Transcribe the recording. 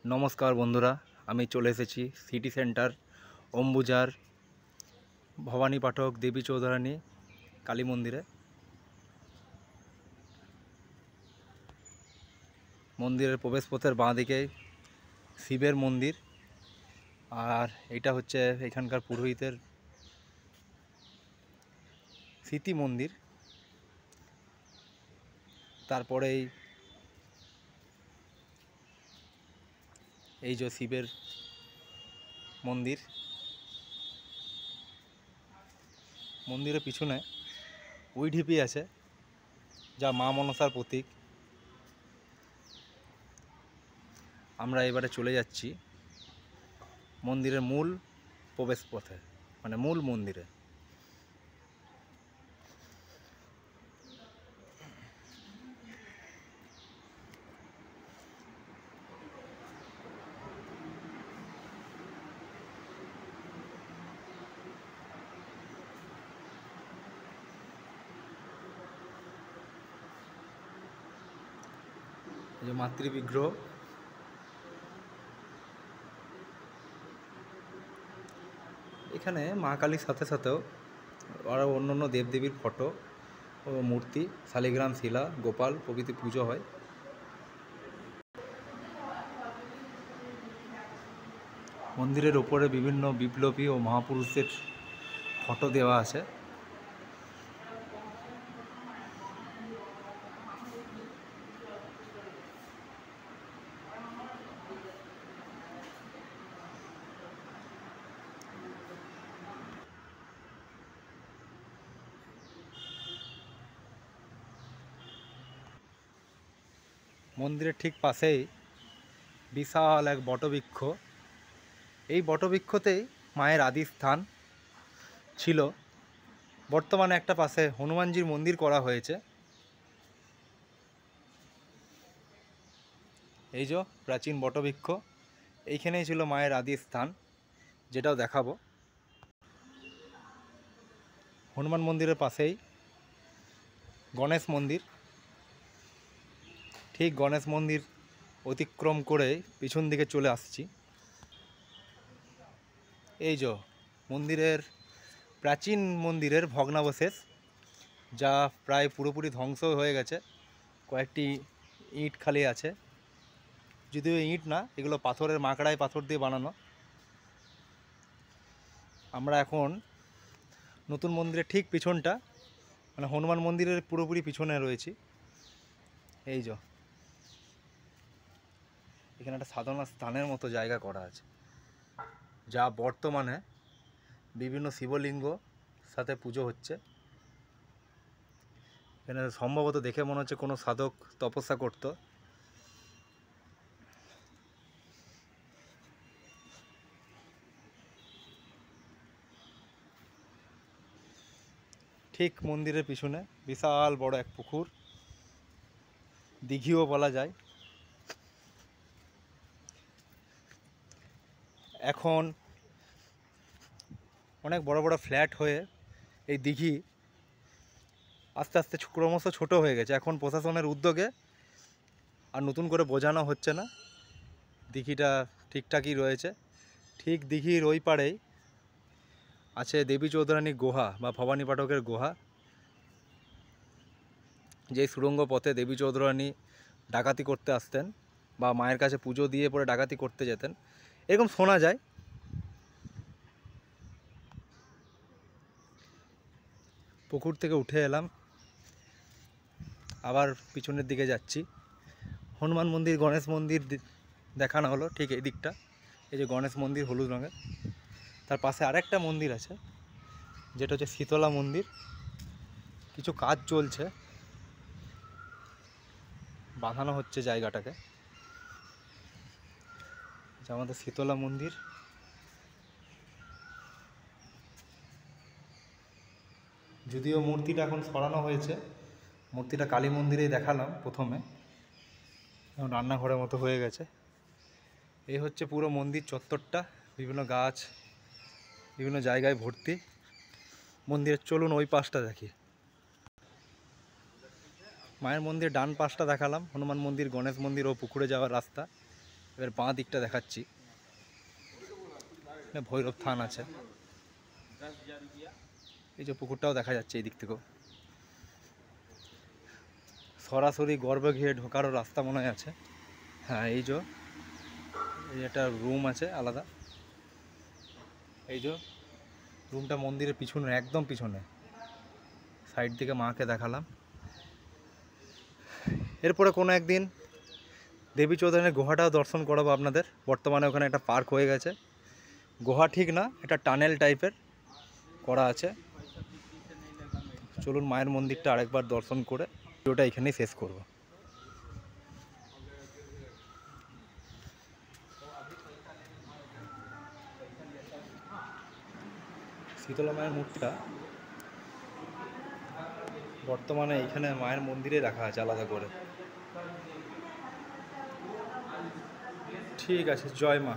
নমস্কার বন্ধুরা, আমি চলে এসেছি সিটি সেন্টার অম্বুজার ভবানী পাঠক দেবী চৌধুরানী কালী মন্দিরে। মন্দিরের প্রবেশপথের বাঁ দিকে শিবের মন্দির, আর এটা হচ্ছে এখানকার পুরোহিতের স্মৃতি মন্দির। তারপরেই এই যে শিবের মন্দির, মন্দিরের পিছনে উইঢিপি আছে যা মা মনসার প্রতীক। আমরা এবারে চলে যাচ্ছি মন্দিরের মূল প্রবেশপথে, মানে মূল মন্দিরে। এই যে মাতৃবিগ্রহ, এখানে মা কালীর সাথে সাথেও আরও অন্য দেবদেবীর ফটো ও মূর্তি, শালিগ্রাম, শিলা, গোপাল প্রভৃতি পুজো হয়। মন্দিরের ওপরে বিভিন্ন বিপ্লবী ও মহাপুরুষের ফটো দেওয়া আছে। মন্দিরের ঠিক পাশেই বিশাল এক বটবৃক্ষ। এই বটবৃক্ষতেই মায়ের আদি স্থান ছিল। বর্তমানে একটা পাশে হনুমানজির মন্দির করা হয়েছে। এই যে প্রাচীন বটবৃক্ষ, এইখানেই ছিল মায়ের আদি স্থান, যেটাও দেখাবো। হনুমান মন্দিরের পাশেই গণেশ মন্দির। ঠিক গণেশ মন্দির অতিক্রম করে পিছন দিকে চলে আসছি। এই যে মন্দিরের প্রাচীন মন্দিরের ভগ্নাবশেষ, যা প্রায় পুরোপুরি ধ্বংস হয়ে গেছে। কয়েকটি ইট খালি আছে, যদিও ইট না, এগুলো পাথরের মাকড়ায় পাথর দিয়ে বানানো। আমরা এখন নতুন মন্দিরের ঠিক পিছনটা, মানে হনুমান মন্দিরের পুরোপুরি পিছনে রয়েছি। এই যে এখানে একটা সাধনা স্থানের মতো জায়গা করা আছে, যা বর্তমানে বিভিন্ন শিবলিঙ্গ সাথে পুজো হচ্ছে। এখানে সম্ভবত দেখে মনে হচ্ছে কোনো সাধক তপস্যা করত। ঠিক মন্দিরের পিছনে বিশাল বড় এক পুকুর, দিঘিও বলা যায়। এখন অনেক বড় বড় ফ্ল্যাট হয়ে এই দিঘি আস্তে আস্তে ক্রমশ ছোট হয়ে গেছে। এখন প্রশাসনের উদ্যোগে আর নতুন করে বোঝানো হচ্ছে না, দিঘিটা ঠিকঠাকই রয়েছে। ঠিক দিঘির ওই পাড়েই আছে দেবী চৌধুরানী গুহা বা ভবানী পাঠকের গুহা, যেই সুড়ঙ্গ পথে দেবী চৌধুরানী ডাকাতি করতে আসতেন বা মায়ের কাছে পুজো দিয়ে পরে ডাকাতি করতে যেতেন, এরকম শোনা যায়। পুকুর থেকে উঠে এলাম, আবার পিছনের দিকে যাচ্ছি। হনুমান মন্দির, গণেশ মন্দির দেখানো হলো ঠিক এই দিকটা। এই যে গণেশ মন্দির হলুদ রঙের, তার পাশে আরেকটা মন্দির আছে যেটা হচ্ছে শীতলা মন্দির। কিছু কাজ চলছে, বাঁধানো হচ্ছে জায়গাটাকে। যে আমাদের শীতলা মন্দির, যদিও মূর্তিটা এখন সরানো হয়েছে। মূর্তিটা কালী মন্দিরেই দেখালাম প্রথমে, এখন রান্নাঘরের মতো হয়ে গেছে। এই হচ্ছে পুরো মন্দির চত্বরটা, বিভিন্ন গাছ, বিভিন্ন জায়গায় ভর্তি। মন্দিরের চলুন ওই পাশটা দেখি। মায়ের মন্দির ডান পাশটা দেখালাম, হনুমান মন্দির, গণেশ মন্দির ও পুকুরে যাওয়ার রাস্তা। এবার বাঁ দিকটা দেখাচ্ছি, এখানে ভৈরব থান আছে, এই যে পুকুরটাও দেখা যাচ্ছে এই দিক থেকেও। সরাসরি গর্ভগৃহে ঢোকারও রাস্তা মনে হয় আছে। হ্যাঁ এই যে একটা রুম আছে আলাদা, এই যে রুমটা মন্দিরের পিছনে, একদম পিছনে সাইড থেকে মাকে দেখালাম। এরপরে কোনো একদিন দেবী চৌধুরানীর গুহাটাও দর্শন করাবো আপনাদের। বর্তমানে ওখানে একটা পার্ক হয়ে গেছে, গুহা ঠিক না, এটা টানেল টাইপের করা আছে। চলুন মায়ের মন্দিরটা আরেকবার দর্শন করে ভিডিওটা এখানেই শেষ করব। শীতলা মায়ের মূর্তিটা বর্তমানে এখানে মায়ের মন্দিরে রাখা আছে আলাদা করে। ঠিক আছে, জয় মা।